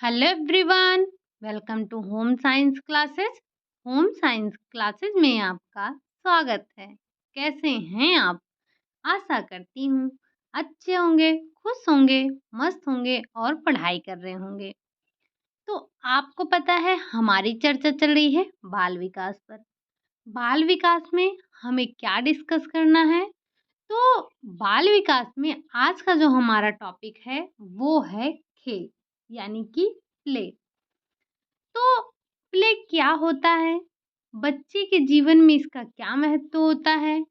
Hello everyone, welcome to home science classes. Home science classes में आपका स्वागत है। कैसे हैं आप? आशा करती हूँ अच्छे होंगे, खुश होंगे, मस्त होंगे और पढ़ाई कर रहे होंगे। तो आपको पता है हमारी चर्चा चल रही है बाल विकास पर। बाल विकास में हमें क्या डिस्कस करना है? तो बाल विकास में आज का जो हमारा टॉपिक है वो है खेल, यानी कि प्ले। तो प्ले क्या होता है? बच्चे के जीवन में इसका क्या महत्व होता है?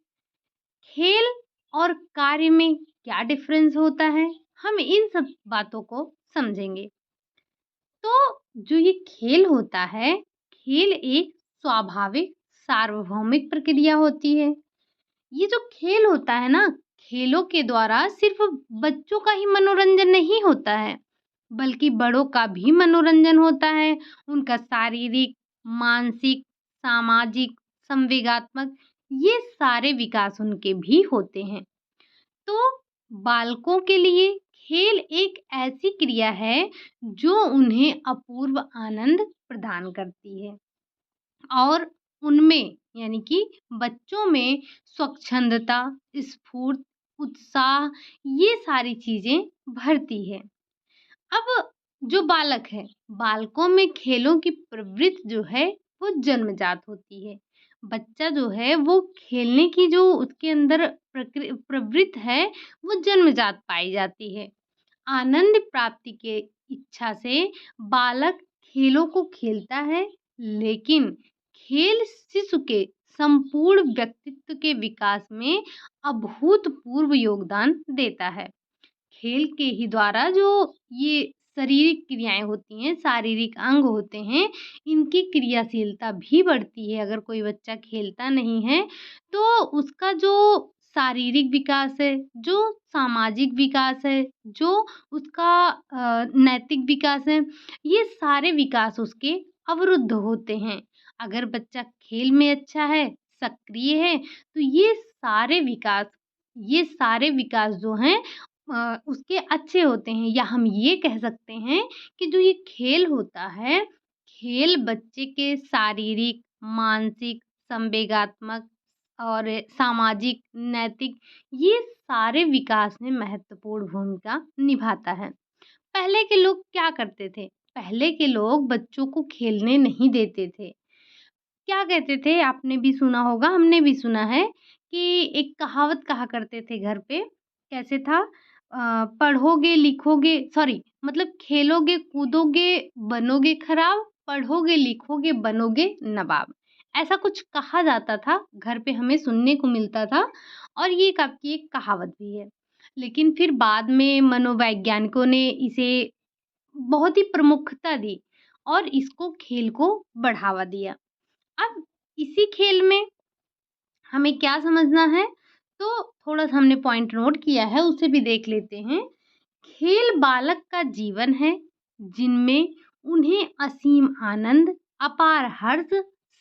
खेल और कार्य में क्या डिफरेंस होता है? हम इन सब बातों को समझेंगे। तो जो ये खेल होता है, खेल एक स्वाभाविक सार्वभौमिक प्रक्रिया होती है। ये जो खेल होता है ना, खेलों के द्वारा सिर्फ बच्चों का ही मनोरंजन नहीं होता है, बल्कि बड़ों का भी मनोरंजन होता है। उनका शारीरिक, मानसिक, सामाजिक, संवेगात्मक ये सारे विकास उनके भी होते हैं। तो बालकों के लिए खेल एक ऐसी क्रिया है जो उन्हें अपूर्व आनंद प्रदान करती है और उनमें यानी कि बच्चों में स्वच्छंदता, स्फूर्त, उत्साह ये सारी चीज़ें भरती है। अब जो बालक है, बालकों में खेलों की प्रवृत्ति जो है वो जन्मजात होती है। बच्चा जो है वो खेलने की जो उसके अंदर प्रवृत्ति है वो जन्मजात पाई जाती है। आनंद प्राप्ति के इच्छा से बालक खेलों को खेलता है, लेकिन खेल शिशु के संपूर्ण व्यक्तित्व के विकास में अभूतपूर्व योगदान देता है। खेल के ही द्वारा जो ये शारीरिक क्रियाएँ होती हैं, शारीरिक अंग होते हैं, इनकी क्रियाशीलता भी बढ़ती है। अगर कोई बच्चा खेलता नहीं है, तो उसका जो शारीरिक विकास है, जो सामाजिक विकास है, जो उसका नैतिक विकास है, ये सारे विकास उसके अवरुद्ध होते हैं। अगर बच्चा खेल में अच्छा है, सक्रिय है, तो ये सारे विकास जो हैं उसके अच्छे होते हैं, या हम ये कह सकते हैं कि जो ये खेल होता है, खेल बच्चे के शारीरिक, मानसिक, संवेगात्मक और सामाजिक, नैतिक ये सारे विकास में महत्वपूर्ण भूमिका निभाता है। पहले के लोग क्या करते थे? पहले के लोग बच्चों को खेलने नहीं देते थे। क्या कहते थे? आपने भी सुना होगा, हमने भी सुना है कि एक कहावत कहा करते थे घर पे, कैसे था? पढ़ोगे, लिखोगे सॉरी मतलब खेलोगे, कूदोगे, बनोगे खराब, पढ़ोगे, लिखोगे, बनोगे नवाब। ऐसा कुछ कहा जाता था, घर पे हमें सुनने को मिलता था और ये आपकी एक कहावत भी है। लेकिन फिर बाद में मनोवैज्ञानिकों ने इसे बहुत ही प्रमुखता दी और इसको खेल को बढ़ावा दिया। अब इसी खेल में हमें क्या समझना है? तो थोड़ा-सा हमने पॉइंट नोट किया है, उसे भी देख लेते हैं। खेल बालक का जीवन है, जिनमें उन्हें असीम आनंद, अपार हर्ष,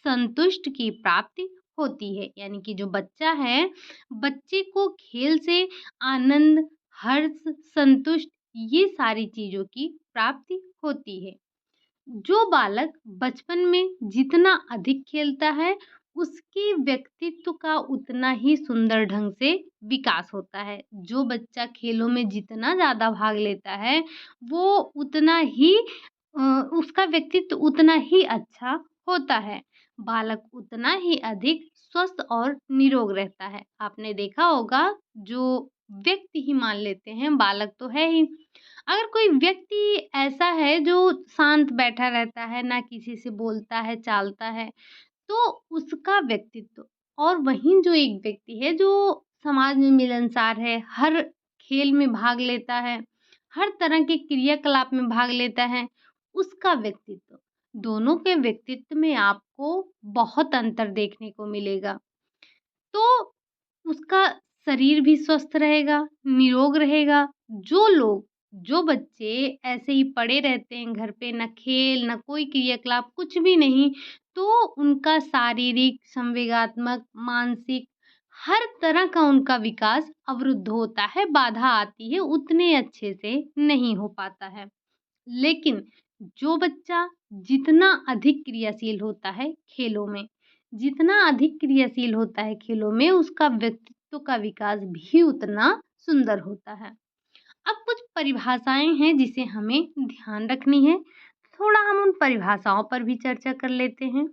संतुष्ट की प्राप्ति होती है। यानी कि जो बच्चा है, बच्चे को खेल से आनंद, हर्ष, संतुष्ट ये सारी चीज़ों की प्राप्ति होती है। जो बालक बचपन में जितना अधिक खेलता है, उसके व्यक्तित्व का उतना ही सुंदर ढंग से विकास होता है। जो बच्चा खेलों में जितना ज़्यादा भाग लेता है, वो उतना ही अ, उसका व्यक्तित्व उतना ही अच्छा होता है। बालक उतना ही अधिक स्वस्थ और निरोग रहता है। आपने देखा होगा, जो व्यक्ति ही मान लेते हैं, बालक तो है ही। अगर कोई व्यक्ति ऐसा है जो शांत बैठा रहता है, ना किसी से बोलता है, चालता है, तो उसका व्यक्तित्व, और वहीं जो एक व्यक्ति है जो समाज में मिलनसार है, हर खेल में भाग लेता है, हर तरह के क्रियाकलाप में भाग लेता है, उसका व्यक्तित्व, दोनों के व्यक्तित्व में आपको बहुत अंतर देखने को मिलेगा। तो उसका शरीर भी स्वस्थ रहेगा, निरोग रहेगा। जो बच्चे ऐसे ही पड़े रहते हैं घर पे, ना खेल, ना कोई क्रियाकलाप, कुछ भी नहीं, तो उनका शारीरिक, संवेगात्मक, मानसिक हर तरह का उनका विकास अवरुद्ध होता है, बाधा आती है, उतने अच्छे से नहीं हो पाता है। लेकिन जो बच्चा जितना अधिक क्रियाशील होता है खेलों में, जितना अधिक क्रियाशील होता है खेलों में, उसका व्यक्तित्व का विकास भी उतना सुंदर होता है। अब कुछ परिभाषाएँ हैं जिसे हमें ध्यान रखनी है। थोड़ा हम उन परिभाषाओं पर भी चर्चा कर लेते हैं।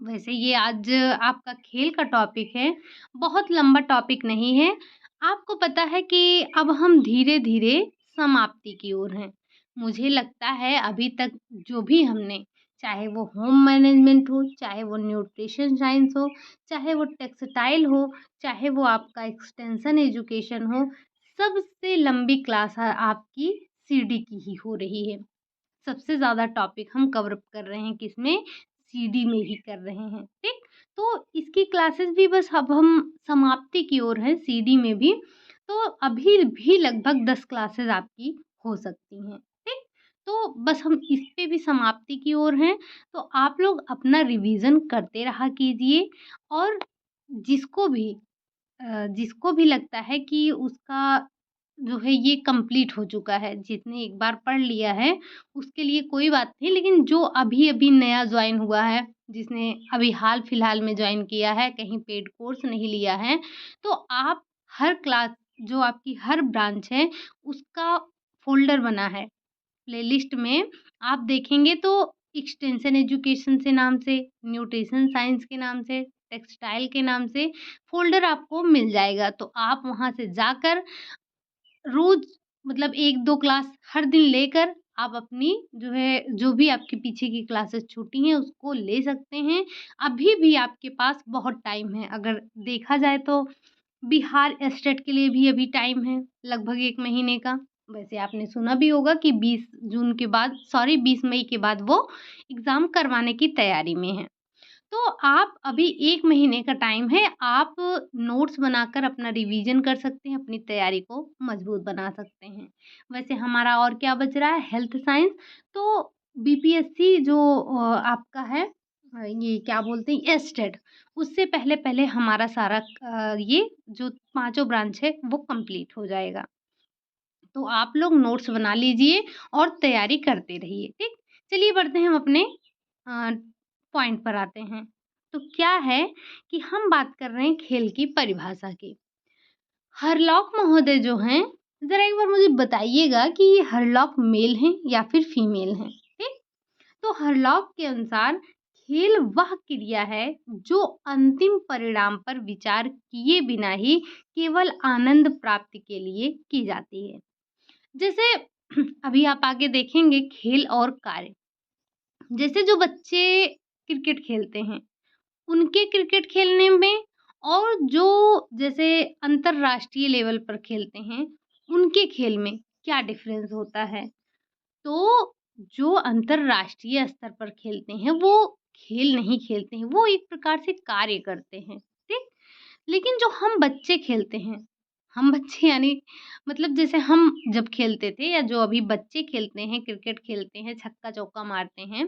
वैसे ये आज आपका खेल का टॉपिक है, बहुत लंबा टॉपिक नहीं है। आपको पता है कि अब हम धीरे-धीरे समाप्ति की ओर हैं। मुझे लगता है अभी तक जो भी हमने, चाहे वो होम मैनेजमेंट हो, चाहे वो न्यूट्रिशन साइंस हो, चाहे वो टेक्सटाइल हो, चाहे वो आपका एक्सटेंशन एजुकेशन हो, सबसे लंबी क्लास आपकी सीडी की ही हो रही है। सबसे ज़्यादा टॉपिक हम कवर अप कर रहे हैं किसमें? सीडी में ही कर रहे हैं, ठीक? तो इसकी क्लासेस भी बस अब हम समाप्ति की ओर हैं सीडी में भी, तो अभी भी लगभग 10 क्लासेस आपकी हो सकती हैं, ठीक? तो बस हम इस पे भी समाप्ति की ओर हैं, तो आप लोग अपना रिवीज़न करते रहा कीजिए और जिसको भी जिसको भी लगता है कि उसका जो है ये कंप्लीट हो चुका है, जिसने एक बार पढ़ लिया है, उसके लिए कोई बात नहीं, लेकिन जो अभी-अभी नया जॉइन हुआ है, जिसने अभी हाल-फिलहाल में जॉइन किया है, कहीं पेड कोर्स नहीं लिया है, तो आप हर क्लास जो आपकी हर ब्रांच है, उसका फ़ोल्डर बना है। प्लेलिस्ट में आप देखेंगे तो एक्सटेंशन एजुकेशन से नाम से, न्यूट्रिशन साइंस के नाम से, टेक्सटाइल के नाम से फ़ोल्डर आपको मिल जाएगा। तो आप वहाँ से जाकर रोज़ मतलब 1-2 क्लास हर दिन लेकर आप अपनी जो है, जो भी आपके पीछे की क्लासेस छूटी हैं उसको ले सकते हैं। अभी भी आपके पास बहुत टाइम है। अगर देखा जाए तो बिहार एस्टेट के लिए भी अभी टाइम है, लगभग 1 महीने का। वैसे आपने सुना भी होगा कि 20 जून के बाद, सॉरी 20 मई के बाद वो एग्ज़ाम करवाने की तैयारी में हैं। तो आप अभी 1 महीने का टाइम है, आप नोट्स बनाकर अपना रिवीजन कर सकते हैं, अपनी तैयारी को मज़बूत बना सकते हैं। वैसे हमारा और क्या बच रहा है, हेल्थ साइंस। तो बीपीएससी जो आपका है, ये क्या बोलते हैं, एस्टेट, उससे पहले-पहले हमारा सारा ये जो पाँचों ब्रांच है वो कंप्लीट हो जाएगा। तो आप लोग नोट्स बना लीजिए और तैयारी करते रहिए, ठीक? चलिए बढ़ते हैं हम अपने अ, पॉइंट पर आते हैं। तो क्या है कि हम बात कर रहे हैं खेल की परिभाषा की। हरलॉक महोदय जो हैं, ज़रा एक बार मुझे बताइएगा कि ये हरलॉक मेल हैं या फिर फीमेल हैं, ठीक? तो हरलॉक के अनुसार खेल वह क्रिया है जो अंतिम परिणाम पर विचार किए बिना ही केवल आनंद प्राप्ति के लिए की जाती है। जैसे अभी आप आगे देखेंगे खेल और कार्य। जैसे जो बच्चे क्रिकेट खेलते हैं, उनके क्रिकेट खेलने में और जो जैसे अंतर्राष्ट्रीय लेवल पर खेलते हैं, उनके खेल में क्या डिफ़रेंस होता है? तो जो अंतर्राष्ट्रीय स्तर पर खेलते हैं, वो खेल नहीं खेलते हैं, वो एक प्रकार से कार्य करते हैं, ठीक? लेकिन जो हम बच्चे खेलते हैं, हम बच्चे यानी मतलब जैसे हम जब खेलते थे या जो अभी बच्चे खेलते हैं, क्रिकेट खेलते हैं, छक्का-चौका मारते हैं,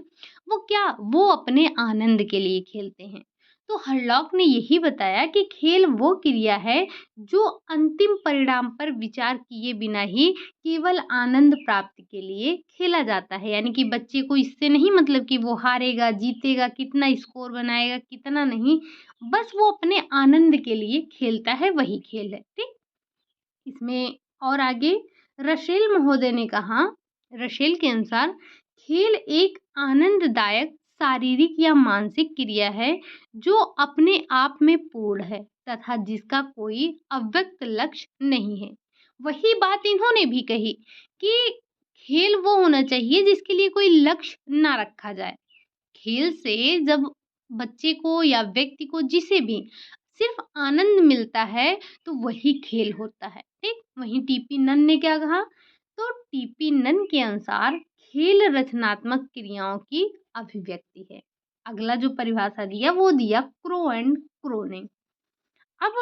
वो अपने आनंद के लिए खेलते हैं। तो हरलॉक ने यही बताया कि खेल वो क्रिया है, जो अंतिम परिणाम पर विचार किए बिना ही केवल आनंद प्राप्ति के लिए खेला जाता है। यानी कि बच्चे को इससे नहीं मतलब कि वो हारेगा, जीतेगा, कितना स्कोर बनाएगा, कितना नहीं, बस वो अपने आनंद के लिए खेलता है, वही खेल है, ठीक? इसमें और आगे रसेल महोदय ने कहा, रसेल के अनुसार खेल एक आनंददायक शारीरिक या मानसिक क्रिया है जो अपने आप में पूर्ण है तथा जिसका कोई अव्यक्त लक्ष्य नहीं है। वही बात इन्होंने भी कही कि खेल वो होना चाहिए जिसके लिए कोई लक्ष्य ना रखा जाए। खेल से जब बच्चे को या व्यक्ति को जिसे भी सिर्फ आनंद मिलता है, तो वही खेल होता है, ठीक? वहीं टीपी नन ने क्या कहा? तो टीपी नन के अनुसार खेल रचनात्मक क्रियाओं की अभिव्यक्ति है। अगला जो परिभाषा दिया वो दिया क्रो एंड क्रो ने। अब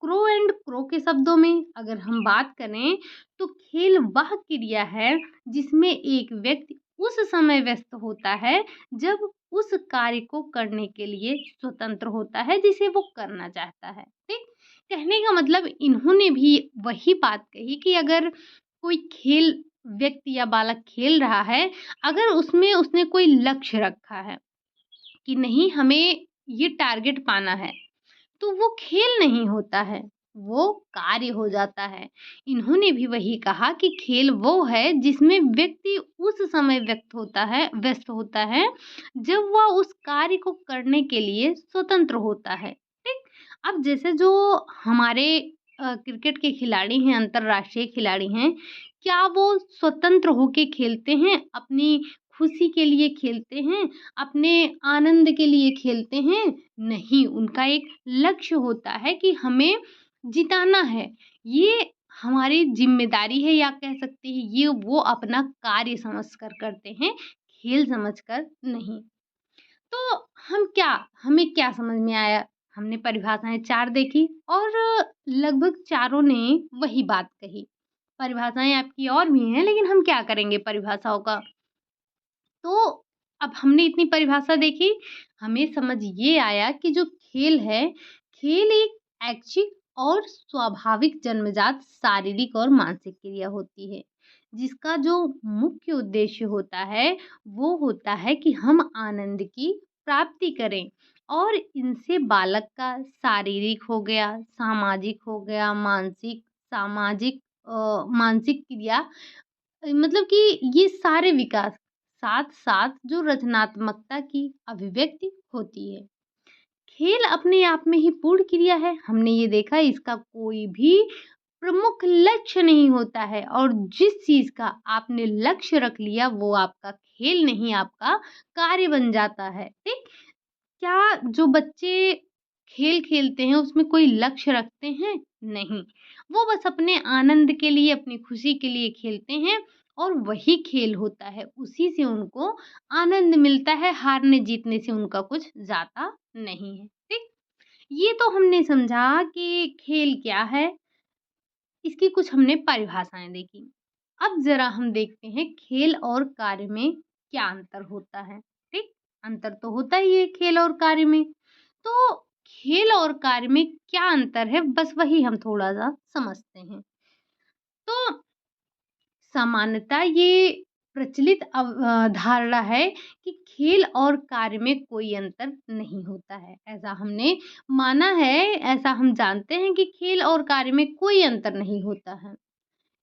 क्रो एंड क्रो के शब्दों में अगर हम बात करें तो खेल वह क्रिया है जिसमें एक व्यक्ति उस समय व्यस्त होता है जब उस कार्य को करने के लिए स्वतंत्र होता है जिसे वो करना चाहता है, ठीक? कहने का मतलब इन्होंने भी वही बात कही कि अगर कोई खेल व्यक्ति या बालक खेल रहा है, अगर उसमें उसने कोई लक्ष्य रखा है कि नहीं हमें ये टारगेट पाना है, तो वो खेल नहीं होता है, वो कार्य हो जाता है। इन्होंने भी वही कहा कि खेल वो है जिसमें व्यक्ति उस समय व्यस्त होता है जब वह उस कार्य को करने के लिए स्वतंत्र होता है। ठीक? अब जैसे जो हमारे क्रिकेट के खिलाड़ी हैं, अंतर्राष्ट्रीय खिलाड़ी हैं, क्या वो स्वतंत्र होके खेलते हैं? अपनी खुशी के लिए खेलते हैं? अपने आनंद के लिए खेलते हैं? नहीं, उनका एक लक्ष्य होता है कि हमें जिताना है। ये हमारी ज़िम्मेदारी है या कह सकते हैं ये वो अपना कार्य समझकर करते हैं, खेल समझकर नहीं। तो हमें क्या समझ में आया? हमने परिभाषाएँ 4 देखी और लगभग चारों ने वही बात कही। परिभाषाएँ आपकी और भी हैं, लेकिन हम क्या करेंगे परिभाषाओं का? तो अब हमने इतनी परिभाषा देखी, हमें समझ ये आया कि जो खेल है, खेल एक ऐच्छिक और स्वाभाविक जन्मजात शारीरिक और मानसिक क्रिया होती है, जिसका जो मुख्य उद्देश्य होता है, वो होता है कि हम आनंद की प्राप्ति करें और इनसे बालक का शारीरिक हो गया, सामाजिक हो गया, मानसिक क्रिया मतलब कि ये सारे विकास साथ-साथ जो रचनात्मकता की अभिव्यक्ति होती है। खेल अपने आप में ही पूर्ण क्रिया है। हमने ये देखा है इसका कोई भी प्रमुख लक्ष्य नहीं होता है और जिस चीज़ का आपने लक्ष्य रख लिया वो आपका खेल नहीं आपका कार्य बन जाता है। ठीक? क्या जो बच्चे खेल खेलते हैं उसमें कोई लक्ष्य रखते हैं? नहीं। वो बस अपने आनंद के लिए, अपनी खुशी के लिए खेलते हैं और वही खेल होता है। उसी से उनको आनंद मिलता है, हारने-जीतने से उनका कुछ जाता नहीं है। ठीक? ये तो हमने समझा कि खेल क्या है, इसकी कुछ हमने परिभाषाएँ देखी। अब ज़रा हम देखते हैं खेल और कार्य में क्या अंतर होता है, ठीक? अंतर तो होता ही है खेल और कार्य में। तो खेल और कार्य में क्या अंतर है, बस वही हम थोड़ा-सा समझते हैं। तो सामान्यतः ये प्रचलित धारणा है कि खेल और कार्य में कोई अंतर नहीं होता है। ऐसा हमने माना है, ऐसा हम जानते हैं कि खेल और कार्य में कोई अंतर नहीं होता है।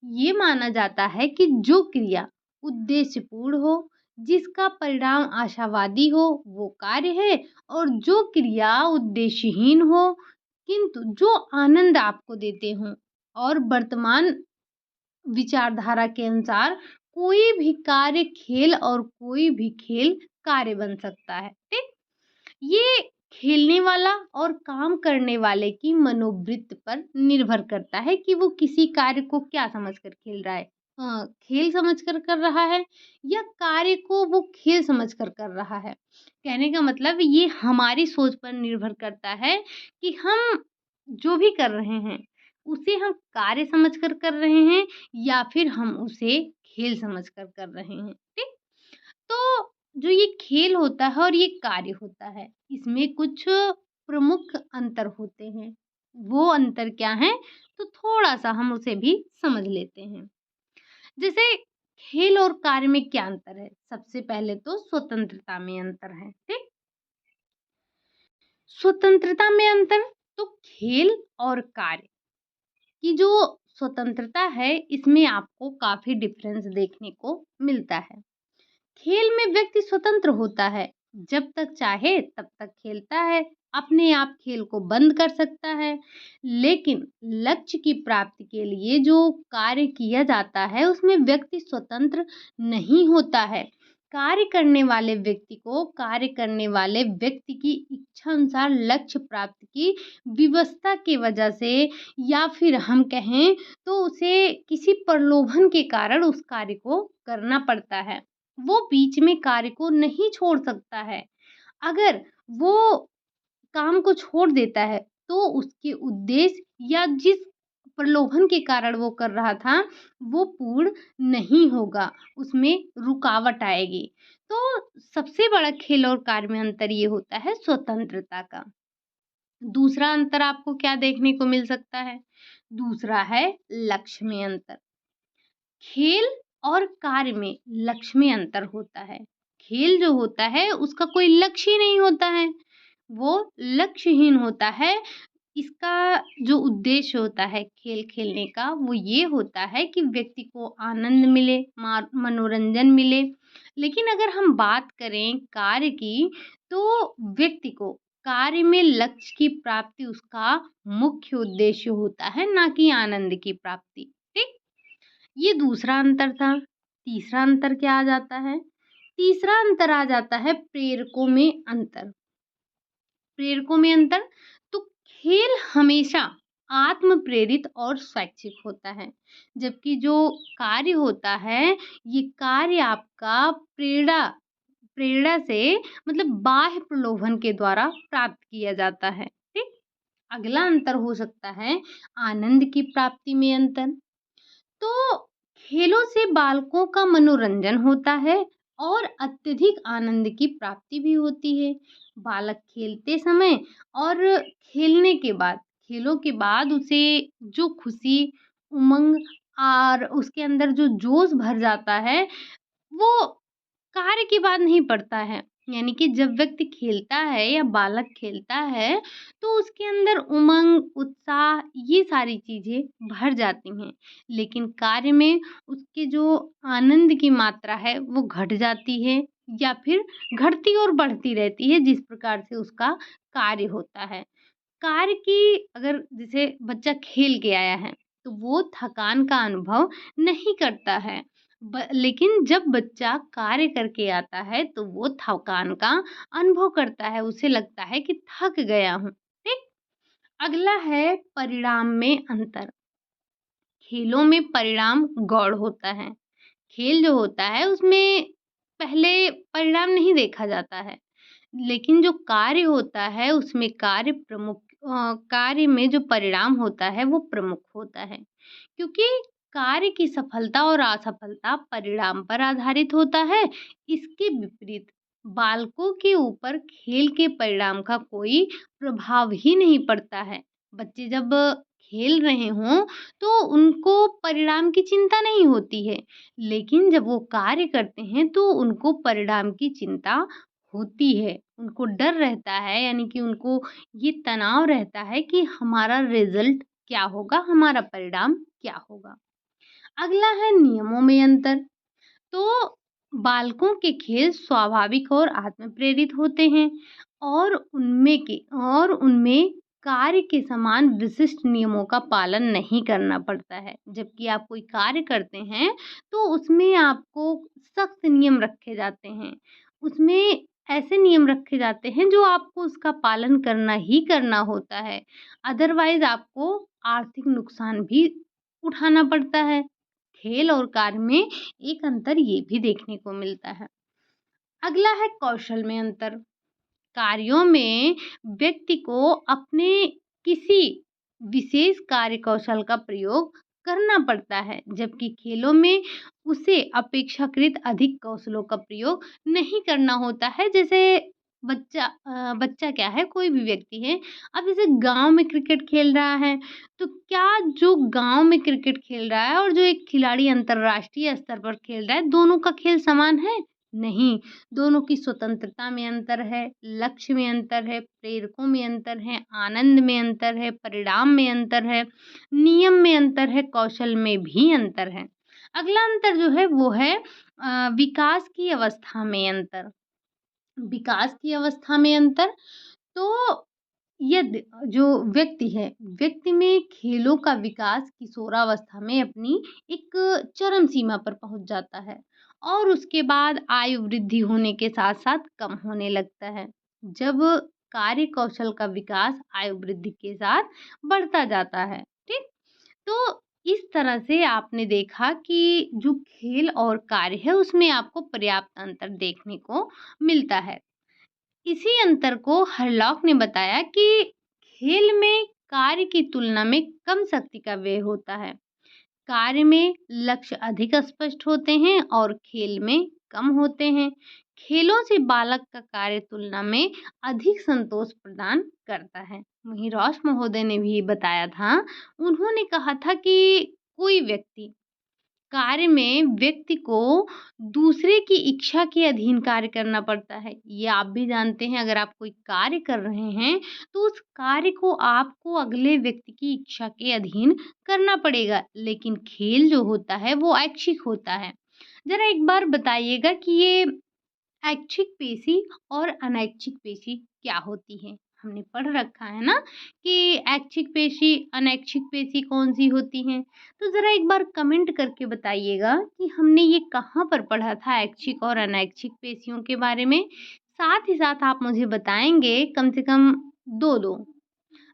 ये माना जाता है कि जो क्रिया उद्देश्यपूर्ण हो, जिसका परिणाम आशावादी हो, वो कार्य है और जो क्रिया उद्देश्यहीन हो, किंतु जो आनंद आपको देते हों और वर्तमान विचारधारा के अनुसार कोई भी कार्य खेल और कोई भी खेल कार्य बन सकता है। ठीक? ये खेलने वाला और काम करने वाले की मनोवृत्ति पर निर्भर करता है कि वो किसी कार्य को क्या समझकर खेल रहा है। खेल समझकर कर रहा है या कार्य को वो खेल समझकर कर रहा है। कहने का मतलब ये हमारी सोच पर निर्भर करता है कि हम जो भी कर रहे हैं, उसे हम कार्य समझकर कर रहे हैं या फिर हम उसे खेल समझकर कर रहे हैं। ठीक? तो जो ये खेल होता है और ये कार्य होता है, इसमें कुछ प्रमुख अंतर होते हैं। वो अंतर क्या हैं? तो थोड़ा-सा हम उसे भी समझ लेते हैं। जैसे खेल और कार्य में क्या अंतर है? सबसे पहले तो स्वतंत्रता में अंतर है, ठीक? स्वतंत्रता में अंतर तो खेल और कार्य की जो स्वतंत्रता है, इसमें आपको काफ़ी डिफ़रेंस देखने को मिलता है। खेल में व्यक्ति स्वतंत्र होता है, जब तक चाहे तब तक खेलता है, अपने आप खेल को बंद कर सकता है। लेकिन लक्ष्य की प्राप्ति के लिए जो कार्य किया जाता है, उसमें व्यक्ति स्वतंत्र नहीं होता है। कार्य करने वाले व्यक्ति की इच्छा अनुसार लक्ष्य प्राप्ति की विवशता की वजह से या फिर हम कहें तो उसे किसी प्रलोभन के कारण उस कार्य को करना पड़ता है। वो बीच में कार्य को नहीं छोड़ सकता है। अगर वो काम को छोड़ देता है, तो उसके उद्देश्य या जिस प्रलोभन के कारण वो कर रहा था, वो पूर्ण नहीं होगा, उसमें रुकावट आएगी। तो सबसे बड़ा खेल और कार्य में अंतर ये होता है स्वतंत्रता का। दूसरा अंतर आपको क्या देखने को मिल सकता है? दूसरा है लक्ष्य में अंतर। खेल और कार्य में लक्ष्य में अंतर होता है। खेल जो होता है उसका कोई लक्ष्य ही नहीं होता है, वो लक्ष्यहीन होता है। इसका जो उद्देश्य होता है खेल खेलने का वो ये होता है कि व्यक्ति को आनंद मिले, मनोरंजन मिले। लेकिन अगर हम बात करें कार्य की, तो व्यक्ति को कार्य में लक्ष्य की प्राप्ति उसका मुख्य उद्देश्य होता है, ना कि आनंद की प्राप्ति। ठीक? ये दूसरा अंतर था। तीसरा अंतर क्या आ जाता है? तीसरा अंतर आ जाता है प्रेरकों में अंतर। प्रेरकों में अंतर, तो खेल हमेशा आत्म प्रेरित और स्वैच्छिक होता है, जबकि जो कार्य होता है, ये कार्य आपका प्रेरणा प्रेरणा से मतलब बाह्य प्रलोभन के द्वारा प्राप्त किया जाता है। ठीक? अगला अंतर हो सकता है आनंद की प्राप्ति में अंतर। तो खेलों से बालकों का मनोरंजन होता है और अत्यधिक आनंद की प्राप्ति भी होती है। बालक खेलते समय और खेलने के बाद, खेलों के बाद उसे जो खुशी, उमंग और उसके अंदर जो जोश भर जाता है, वो कार्य के बाद नहीं पड़ता है। यानी कि जब व्यक्ति खेलता है या बालक खेलता है, तो उसके अंदर उमंग, उत्साह ये सारी चीज़ें भर जाती हैं। लेकिन कार्य में उसके जो आनंद की मात्रा है वो घट जाती है या फिर घटती और बढ़ती रहती है, जिस प्रकार से उसका कार्य होता है। कार्य की अगर जैसे बच्चा खेल के आया है, तो वो थकान का अनुभव नहीं करता है। लेकिन जब बच्चा कार्य करके आता है, तो वो थकान का अनुभव करता है, उसे लगता है कि थक गया हूँ। ठीक? अगला है परिणाम में अंतर। खेलों में परिणाम गौण होता है। खेल जो होता है उसमें पहले परिणाम नहीं देखा जाता है। लेकिन जो कार्य होता है उसमें कार्य में जो परिणाम होता है वो प्रमुख होता है। क्योंकि कार्य की सफलता और असफलता परिणाम पर आधारित होता है। इसके विपरीत बालकों के ऊपर खेल के परिणाम का कोई प्रभाव ही नहीं पड़ता है। बच्चे जब खेल रहे हों तो उनको परिणाम की चिंता नहीं होती है। लेकिन जब वो कार्य करते हैं तो उनको परिणाम की चिंता होती है। उनको डर रहता है, यानी कि उनको ये तनाव रहता है कि हमारा रिज़ल्ट क्या होगा, हमारा परिणाम क्या होगा। अगला है नियमों में अंतर। तो बालकों के खेल स्वाभाविक और आत्म प्रेरित होते हैं और उनमें कार्य के समान विशिष्ट नियमों का पालन नहीं करना पड़ता है। जबकि आप कोई कार्य करते हैं तो उसमें आपको सख्त नियम रखे जाते हैं। उसमें ऐसे नियम रखे जाते हैं जो आपको उसका पालन करना ही करना होता है। अदरवाइज़ आपको आर्थिक नुकसान भी उठाना पड़ता है। खेल और कार्य में एक अंतर ये भी देखने को मिलता है। अगला है कौशल में अंतर। कार्यों में व्यक्ति को अपने किसी विशेष कार्य कौशल का प्रयोग करना पड़ता है, जबकि खेलों में उसे अपेक्षाकृत अधिक कौशलों का प्रयोग नहीं करना होता है। जैसे बच्चा क्या है, कोई भी व्यक्ति है, अब जैसे गाँव में क्रिकेट खेल रहा है, तो क्या जो गाँव में क्रिकेट खेल रहा है और जो एक खिलाड़ी अंतर्राष्ट्रीय स्तर पर खेल रहा है, दोनों का खेल समान है? नहीं। दोनों की स्वतंत्रता में अंतर है, लक्ष्य में अंतर है, प्रेरकों में अंतर है, आनंद में अंतर है, परिणाम में अंतर है, नियम में अंतर है, कौशल में भी अंतर है। अगला अंतर जो है वो है विकास की अवस्था में अंतर। विकास की अवस्था में अंतर, तो यदि जो व्यक्ति है, व्यक्ति में खेलों का विकास किशोरावस्था में अपनी एक चरम सीमा पर पहुँच जाता है और उसके बाद आयु वृद्धि होने के साथ-साथ कम होने लगता है। जब कार्य कौशल का विकास आयु वृद्धि के साथ बढ़ता जाता है, ठीक? तो इस तरह से आपने देखा कि जो खेल और कार्य है उसमें आपको पर्याप्त अंतर देखने को मिलता है। इसी अंतर को हरलॉक ने बताया कि खेल में कार्य की तुलना में कम शक्ति का व्यय होता है। कार्य में लक्ष्य अधिक स्पष्ट होते हैं और खेल में कम होते हैं। खेलों से बालक का कार्य तुलना में अधिक संतोष प्रदान करता है। वहीं रॉस महोदय ने भी बताया था, उन्होंने कहा था कि कोई व्यक्ति कार्य में व्यक्ति को दूसरे की इच्छा के अधीन कार्य करना पड़ता है। ये आप भी जानते हैं, अगर आप कोई कार्य कर रहे हैं, तो उस कार्य को आपको अगले व्यक्ति की इच्छा के अधीन करना पड़ेगा। लेकिन खेल जो होता है वो ऐच्छिक होता है। ज़रा एक बार बताइएगा कि ये ऐच्छिक पेशी और अनैच्छिक पेशी क्या होती है? हमने पढ़ रखा है ना कि ऐच्छिक पेशी, अनैच्छिक पेशी कौन-सी होती हैं? तो ज़रा एक बार कमेंट करके बताइएगा कि हमने ये कहाँ पर पढ़ा था ऐच्छिक और अनैच्छिक पेशियों के बारे में? साथ ही साथ आप मुझे बताएँगे कम से कम 2-2,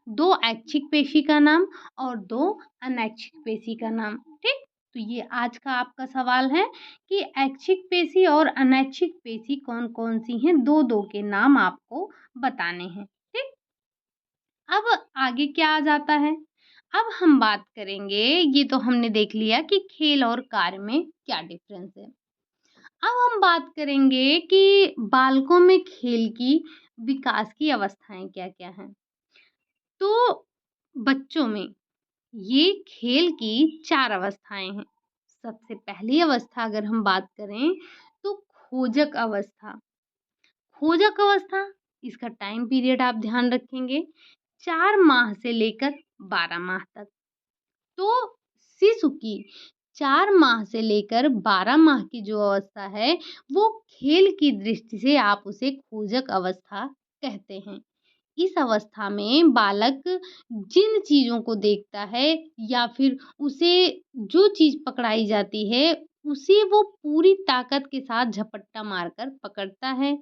2 ऐच्छिक पेशी का नाम और 2 अनैच्छिक पेशी का नाम, ठीक? तो ये आज का आपका सवाल है कि ऐच्छिक पेशी और अनैच्छिक पेशी कौन-कौन सी हैं? 2-2 के नाम आपको बताने हैं, ठीक? अब आगे क्या आ जाता है? अब हम बात करेंगे, ये तो हमने देख लिया कि खेल और कार्य में क्या डिफ़रेंस है। अब हम बात करेंगे कि बालकों में खेल की विकास की अवस्थाएँ क्या-क्या हैं? तो बच्चों में ये खेल की 4 अवस्थाएँ हैं। सबसे पहली अवस्था अगर हम बात करें तो खोजक अवस्था। खोजक अवस्था, इसका टाइम पीरियड आप ध्यान रखेंगे 4 माह से लेकर 12 माह तक। तो शिशु की 4 माह से लेकर 12 माह की जो अवस्था है, वो खेल की दृष्टि से आप उसे खोजक अवस्था कहते हैं। इस अवस्था में बालक जिन चीज़ों को देखता है या फिर उसे जो चीज़ पकड़ाई जाती है, उसे वो पूरी ताकत के साथ झपट्टा मारकर पकड़ता है।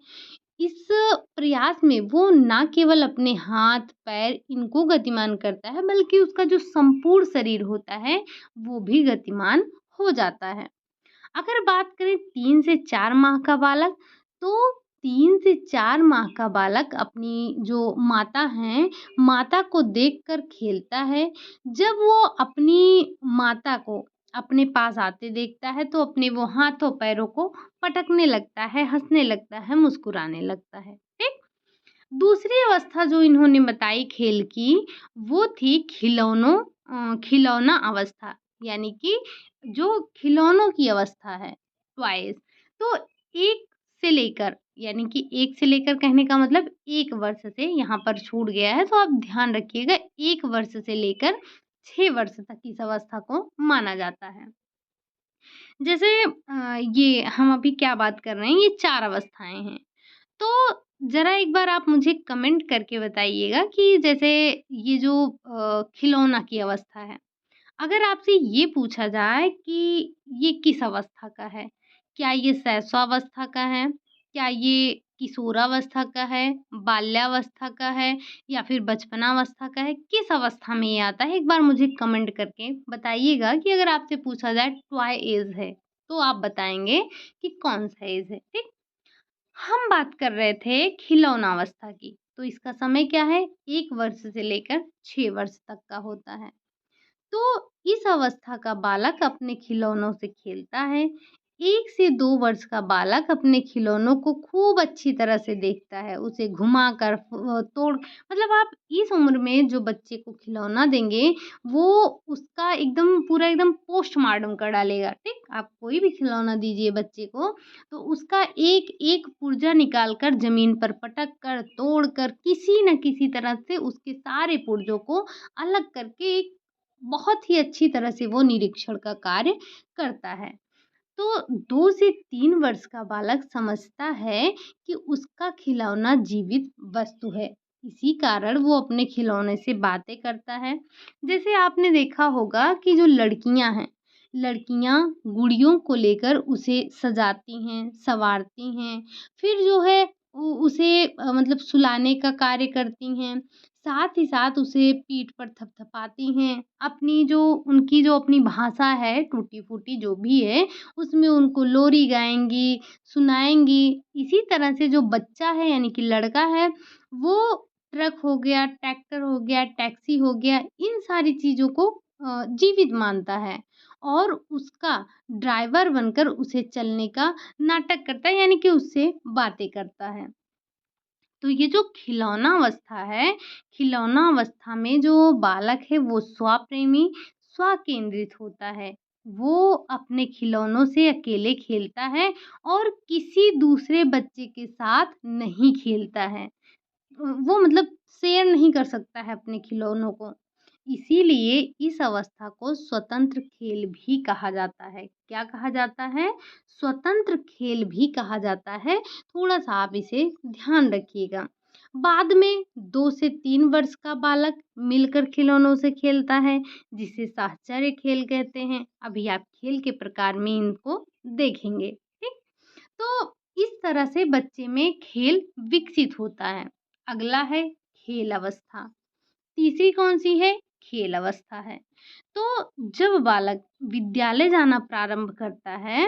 इस प्रयास में वो ना केवल अपने हाथ, पैर इनको गतिमान करता है, बल्कि उसका जो संपूर्ण शरीर होता है, वो भी गतिमान हो जाता है। अगर बात करें 3 से 4 माह का बालक, तो 3 से 4 माह का बालक अपनी जो माता हैं, माता को देखकर खेलता है। जब वो अपनी माता को अपने पास आते देखता है, तो अपने वो हाथों-पैरों को पटकने लगता है, हँसने लगता है, मुस्कुराने लगता है। ठीक? दूसरी अवस्था जो इन्होंने बताई खेल की, वो थी खिलौना अवस्था, यानी कि जो खिलौनों की अवस्था है, टॉयज़। तो 1 से लेकर, यानी कि 1 से लेकर कहने का मतलब 1 वर्ष से यहाँ पर छूट गया है, तो आप ध्यान रखिएगा 1 वर्ष से लेकर 6 वर्ष तक इस अवस्था को माना जाता है। जैसे ये हम अभी क्या बात कर रहे हैं, ये 4 अवस्थाएँ हैं। तो ज़रा एक बार आप मुझे कमेंट करके बताइएगा कि जैसे ये जो खिलौना की अवस्था है, अगर आपसे ये पूछा जाए कि ये किस अवस्था का है? क्या ये शैशवावस्था का है? क्या ये किशोरावस्था का है? बाल्यावस्था का है? या फिर बचपनावस्था का है? किस अवस्था में ये आता है? एक बार मुझे कमेंट करके बताइएगा कि अगर आपसे पूछा जाए टॉय एज है, तो आप बताएँगे कि कौन-सा एज है, ठीक? हम बात कर रहे थे खिलौना अवस्था की, तो इसका समय क्या है? 1 वर्ष से लेकर 6 वर्ष तक का होता है। तो इस अवस्था का बालक अपने खिलौनों से खेलता है। 1 से 2 वर्ष का बालक अपने खिलौनों को खूब अच्छी तरह से देखता है, उसे घुमाकर तोड़ मतलब आप इस उम्र में जो बच्चे को खिलौना देंगे, वो उसका पूरा एकदम पोस्टमार्टम कर डालेगा, ठीक? आप कोई भी खिलौना दीजिए बच्चे को, तो उसका एक-एक पुर्जा निकाल कर ज़मीन पर पटक कर, तोड़ कर, किसी न किसी तरह से उसके सारे पुर्जों को अलग करके एक बहुत ही अच्छी तरह से वो निरीक्षण का कार्य करता है। तो 2 से 3 वर्ष का बालक समझता है कि उसका खिलौना जीवित वस्तु है। इसी कारण वो अपने खिलौने से बातें करता है। जैसे आपने देखा होगा कि जो लड़कियाँ हैं, लड़कियाँ गुड़ियों को लेकर उसे सजाती हैं, सँवारती हैं। फिर जो है उसे मतलब सुलाने का कार्य करती हैं। साथ ही साथ उसे पीठ पर थपथपाती हैं। उनकी जो अपनी भाषा है, टूटी-फूटी जो भी है, उसमें उनको लोरी गाएँगी, सुनाएँगी। इसी तरह से जो बच्चा है यानी कि लड़का है, वो ट्रक हो गया, ट्रैक्टर हो गया, टैक्सी हो गया, इन सारी चीज़ों को जीवित मानता है और उसका ड्राइवर बनकर उसे चलने का नाटक करता है, यानी कि उससे बातें करता है। तो ये जो खिलौना अवस्था है, खिलौना अवस्था में जो बालक है वो स्वप्रेमी, स्वकेंद्रित होता है। वो अपने खिलौनों से अकेले खेलता है और किसी दूसरे बच्चे के साथ नहीं खेलता है। वो मतलब शेयर नहीं कर सकता है अपने खिलौनों को। इसीलिए इस अवस्था को स्वतंत्र खेल भी कहा जाता है। क्या कहा जाता है? स्वतंत्र खेल भी कहा जाता है। थोड़ा-सा आप इसे ध्यान रखिएगा। बाद में 2 से 3 वर्ष का बालक मिलकर खिलौनों से खेलता है, जिसे साहचर्य खेल कहते हैं। अभी आप खेल के प्रकार में इनको देखेंगे, ठीक? तो इस तरह से बच्चे में खेल विकसित होता है। अगला है खेल अवस्था। तीसरी कौन-सी है? खेल अवस्था है। तो जब बालक विद्यालय जाना प्रारंभ करता है,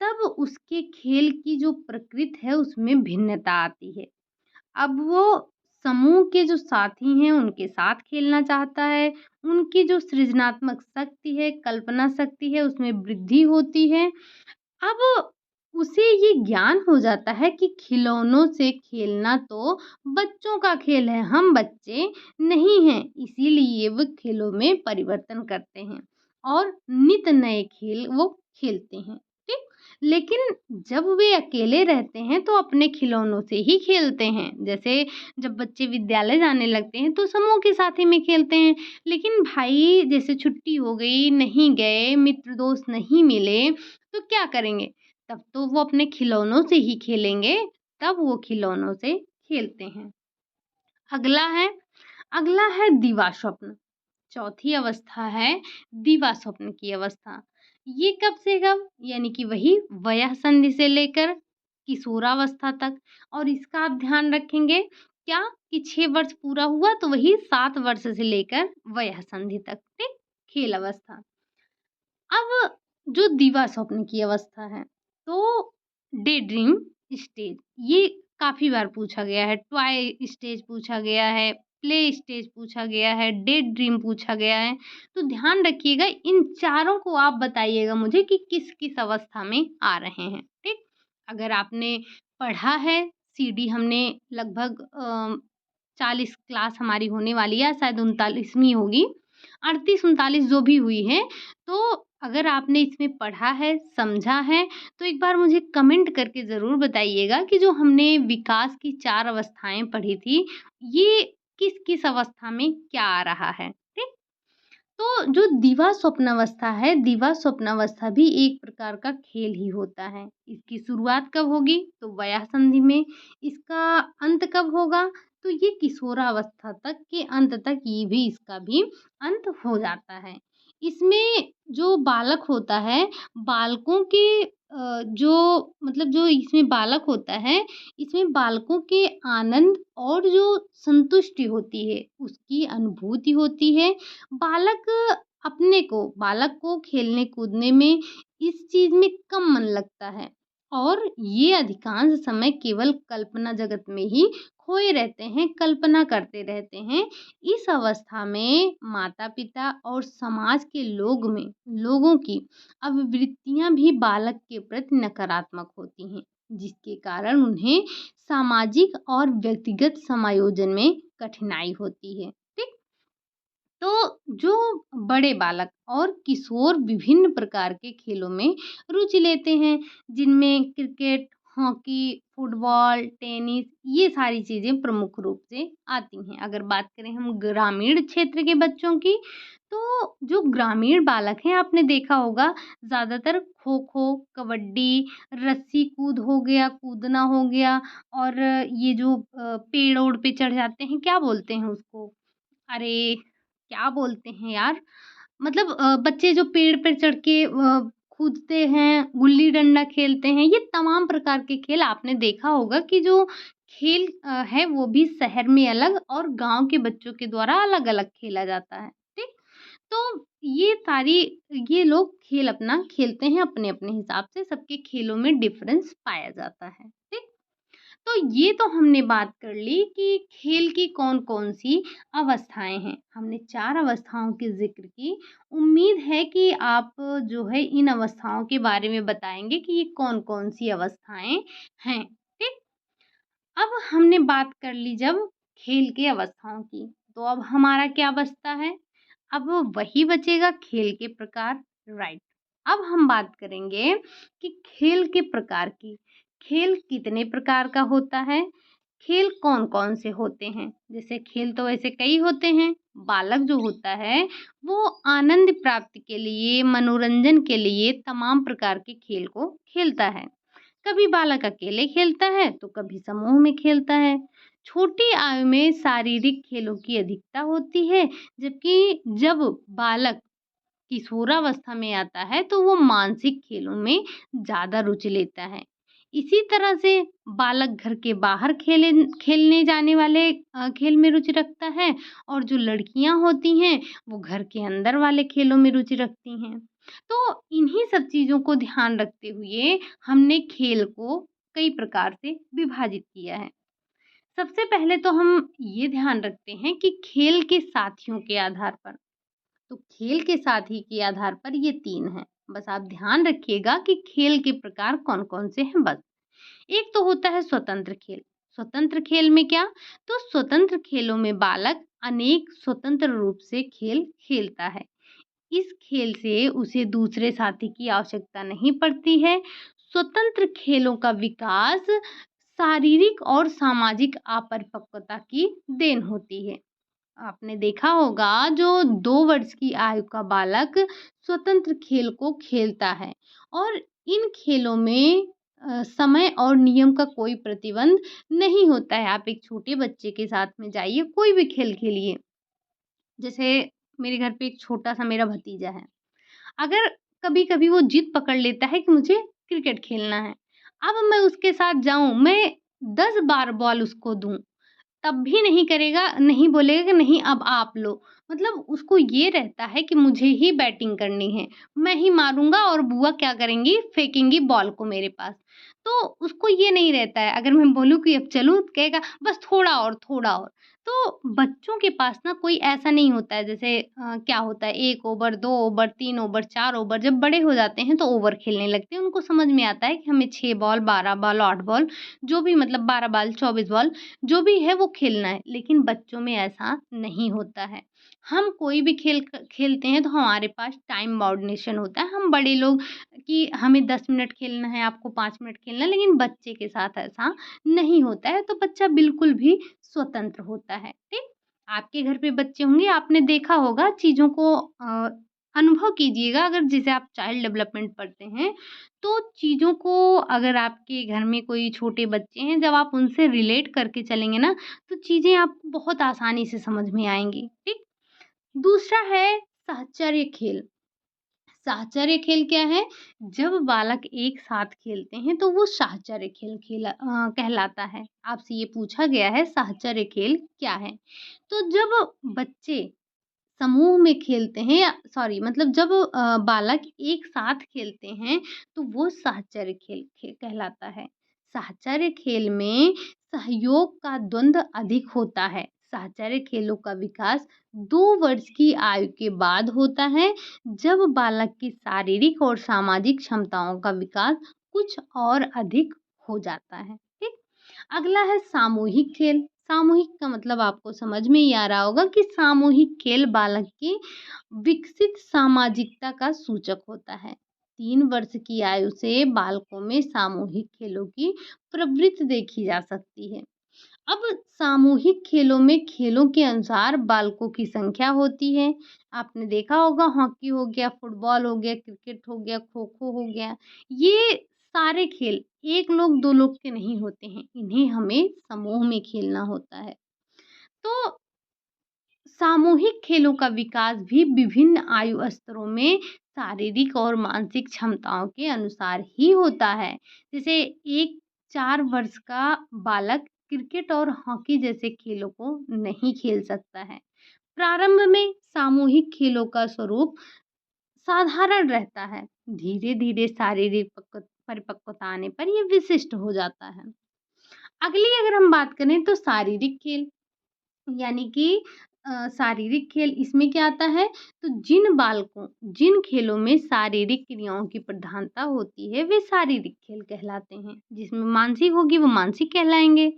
तब उसके खेल की जो प्रकृति है उसमें भिन्नता आती है। अब वो समूह के जो साथी हैं उनके साथ खेलना चाहता है, उनकी जो सृजनात्मक शक्ति है, कल्पना शक्ति है उसमें वृद्धि होती है। अब उसे ये ज्ञान हो जाता है कि खिलौनों से खेलना तो बच्चों का खेल है, हम बच्चे नहीं हैं। इसीलिए वो खेलों में परिवर्तन करते हैं और नित नए खेल वो खेलते हैं, ठीक? लेकिन जब वे अकेले रहते हैं तो अपने खिलौनों से ही खेलते हैं। जैसे जब बच्चे विद्यालय जाने लगते हैं तो समूह के साथ ही में खेलते हैं। लेकिन भाई जैसे छुट्टी हो गई, नहीं गए, मित्र दोस्त नहीं मिले तो क्या करेंगे? तब तो वो अपने खिलौनों से ही खेलेंगे, तब वो खिलौनों से खेलते हैं। अगला है अगला है दिवा स्वप्न। चौथी अवस्था है दिवा स्वप्न की अवस्था। ये कब से कब? यानी कि वही वयः संधि से लेकर किशोरावस्था तक। और इसका आप ध्यान रखेंगे क्या कि 6 वर्ष पूरा हुआ तो वही 7 वर्ष से लेकर वयः संधि तक, ठीक? खेल अवस्था। अब जो दिवा स्वप्न की अवस्था है, तो डे ड्रीम स्टेज ये काफ़ी बार पूछा गया है, टॉय स्टेज पूछा गया है, प्ले स्टेज पूछा गया है, डे ड्रीम पूछा गया है। तो ध्यान रखिएगा इन चारों को आप बताइएगा मुझे कि किस-किस अवस्था में आ रहे हैं, ठीक? अगर आपने पढ़ा है सीडी हमने लगभग 40 क्लास हमारी होने वाली है, शायद 39वीं होगी, 38-39 जो भी हुई है, तो अगर आपने इसमें पढ़ा है, समझा है, तो एक बार मुझे कमेंट करके ज़रूर बताइएगा कि जो हमने विकास की 4 अवस्थाएँ पढ़ी थी, ये किस-किस अवस्था में क्या आ रहा है, ठीक? तो जो दिवा स्वप्नावस्था है, दिवा स्वप्नावस्था भी एक प्रकार का खेल ही होता है। इसकी शुरुआत कब होगी? तो वयः संधि में। इसका अंत कब होगा? तो ये किशोरावस्था तक के अंत तक ये भी इसका भी अंत हो जाता है। इसमें जो बालक होता है, बालकों के जो मतलब जो इसमें बालक होता है, इसमें बालकों के आनंद और जो संतुष्टि होती है, उसकी अनुभूति होती है। बालक को खेलने कूदने में इस चीज़ में कम मन लगता है और ये अधिकांश समय केवल कल्पना जगत में ही खोए रहते हैं, कल्पना करते रहते हैं। इस अवस्था में माता-पिता और समाज के लोगों की अभिवृत्तियाँ भी बालक के प्रति नकारात्मक होती हैं, जिसके कारण उन्हें सामाजिक और व्यक्तिगत समायोजन में कठिनाई होती है। ठीक? तो जो बड़े बालक और किशोर विभिन्न प्रकार के खेलों में रुचि लेते हैं, जिनमें क्रिकेट, हॉकी, फुटबॉल, टेनिस ये सारी चीज़ें प्रमुख रूप से आती हैं। अगर बात करें हम ग्रामीण क्षेत्र के बच्चों की, तो जो ग्रामीण बालक हैं आपने देखा होगा ज़्यादातर खो-खो, कबड्डी, रस्सी कूद हो गया, कूदना हो गया और ये जो पेड़-ओड़ पे चढ़ जाते हैं, क्या बोलते हैं उसको? अरे! क्या बोलते हैं यार? मतलब बच्चे जो पेड़ पे चढ़ के कूदते हैं, गुल्ली-डंडा खेलते हैं, ये तमाम प्रकार के खेल आपने देखा होगा कि जो खेल है वो भी शहर में अलग और गाँव के बच्चों के द्वारा अलग-अलग खेला जाता है, ठीक? तो ये लोग खेल अपना खेलते हैं अपने-अपने हिसाब से, सबके खेलों में डिफ़रेंस पाया जाता है, ठीक? तो ये तो हमने बात कर ली कि खेल की कौन-कौन सी अवस्थाएँ हैं। हमने 4 अवस्थाओं की ज़िक्र की। उम्मीद है कि आप जो है इन अवस्थाओं के बारे में बताएँगे कि ये कौन-कौन सी अवस्थाएँ हैं। ठीक? अब हमने बात कर ली जब खेल की अवस्थाओं की, तो अब हमारा क्या बचता है? अब वही बचेगा खेल के प्रकार, राइट। अब हम बात करेंगे कि खेल के प्रकार की। खेल कितने प्रकार का होता है? खेल कौन-कौन से होते हैं? जैसे खेल तो वैसे कई होते हैं। बालक जो होता है, वो आनंद प्राप्ति के लिए, मनोरंजन के लिए तमाम प्रकार के खेल को खेलता है। कभी बालक अकेले खेलता है, तो कभी समूह में खेलता है। छोटी आयु में शारीरिक खेलों की अधिकता होती है, जबकि जब बालक किशोरावस्था में आता है तो वो मानसिक खेलों में ज़्यादा रुचि लेता है। इसी तरह से बालक घर के बाहर खेलने जाने वाले खेल में रुचि रखता है और जो लड़कियां होती हैं वो घर के अंदर वाले खेलों में रुचि रखती हैं। तो इन्हीं सब चीज़ों को ध्यान रखते हुए हमने खेल को कई प्रकार से विभाजित किया है। सबसे पहले तो हम ये ध्यान रखते हैं कि खेल के साथियों के आधार पर। तो खेल के साथी के आधार पर ये 3 हैं। बस आप ध्यान रखिएगा कि खेल के प्रकार कौन-कौन से हैं बस। एक तो होता है स्वतंत्र खेल। स्वतंत्र खेल में क्या? तो स्वतंत्र खेलों में बालक अनेक स्वतंत्र रूप से खेल खेलता है। इस खेल से उसे दूसरे साथी की आवश्यकता नहीं पड़ती है। स्वतंत्र खेलों का विकास शारीरिक और सामाजिक अपरिपक्वता की देन होती है। आपने देखा होगा जो 2 वर्ष की आयु का बालक स्वतंत्र खेल को खेलता है और इन खेलों में समय और नियम का कोई प्रतिबंध नहीं होता है। आप एक छोटे बच्चे के साथ में जाइए, कोई भी खेल खेलिए। जैसे मेरे घर पे एक छोटा-सा मेरा भतीजा है। अगर कभी-कभी वो जिद पकड़ लेता है कि मुझे क्रिकेट खेलना है। अब मैं उसके साथ जाऊँ, मैं 10 बार बॉल उसको दूँ, तब भी नहीं करेगा, नहीं बोलेगा कि नहीं अब आप लो। मतलब उसको ये रहता है कि मुझे ही बैटिंग करनी है, मैं ही मारूँगा और बुआ क्या करेंगी, फेंकेंगी बॉल को मेरे पास। तो उसको ये नहीं रहता है, अगर मैं बोलूँ कि अब चलूँ, तो कहेगा बस थोड़ा और, थोड़ा और। तो बच्चों के पास ना कोई ऐसा नहीं होता है जैसे क्या होता है 1 ओवर, 2 ओवर, 3 ओवर, 4 ओवर जब बड़े हो जाते हैं तो ओवर खेलने लगते हैं। उनको समझ में आता है कि हमें 6 बॉल, 12 बॉल, 8 बॉल जो भी मतलब 12 बॉल, 24 बॉल जो भी है वो खेलना है, लेकिन बच्चों में ऐसा नहीं होता है। हम कोई भी खेलते हैं तो हमारे पास टाइम बाउंडेशन होता है। हम बड़े लोग कि हमें 10 मिनट खेलना है, आपको 5 मिनट खेलना है, लेकिन बच्चे के साथ ऐसा नहीं होता है, तो बच्चा बिल्कुल भी स्वतंत्र होता है, ठीक? आपके घर पे बच्चे होंगे, आपने देखा होगा चीज़ों को अनुभव कीजिएगा अगर जैसे आप चाइल्ड डेवलपमेंट पढ़ते हैं, तो चीज़ों को अगर आपके घर में कोई छोटे बच्चे हैं, जब आप उनसे रिलेट करके चलेंगे ना, तो चीज़ें आपको बहुत आसानी से समझ में आएँगी, ठीक? दूसरा है साहचर्य खेल। साहचर्य खेल क्या है? जब बालक एक साथ खेलते हैं, तो वो साहचर्य कहलाता है। आपसे ये पूछा गया है साहचर्य खेल क्या है? तो जब बच्चे समूह में खेलते हैं या सॉरी मतलब जब बालक एक साथ खेलते हैं तो वो साहचर्य कहलाता है। साहचर्य खेल में सहयोग का द्वंद्व अधिक होता है। साहचर्य खेलों का विकास 2 वर्ष की आयु के बाद होता है जब बालक की शारीरिक और सामाजिक क्षमताओं का विकास कुछ और अधिक हो जाता है। ठीक? अगला है सामूहिक खेल। सामूहिक का मतलब आपको समझ में ही आ रहा होगा कि सामूहिक खेल बालक की विकसित सामाजिकता का सूचक होता है। 3 वर्ष की आयु से बालकों में सामूहिक खेलों की प्रवृत्ति देखी जा सकती है। अब सामूहिक खेलों में खेलों के अनुसार बालकों की संख्या होती है। आपने देखा होगा हॉकी हो गया, फुटबॉल हो गया, क्रिकेट हो गया, खो-खो हो गया। ये सारे खेल 1 लोग 2 लोग के नहीं होते हैं। इन्हें हमें समूह में खेलना होता है। तो सामूहिक खेलों का विकास भी विभिन्न आयु स्तरों में शारीरिक और मानसिक क्षमताओं के अनुसार ही होता है। जैसे एक 4 वर्ष का बालक क्रिकेट और हॉकी जैसे खेलों को नहीं खेल सकता है। प्रारंभ में सामूहिक खेलों का स्वरूप साधारण रहता है। धीरे-धीरे शारीरिक परिपक्वता आने पर ये विशिष्ट हो जाता है। अगली अगर हम बात करें तो शारीरिक खेल यानी कि शारीरिक खेल इसमें क्या आता है तो जिन खेलों में शारीरिक क्रियाओं की प्रधानता होती है वे शारीरिक खेल कहलाते हैं। जिसमें मानसिक होगी वो मानसिक कहलाएंगे।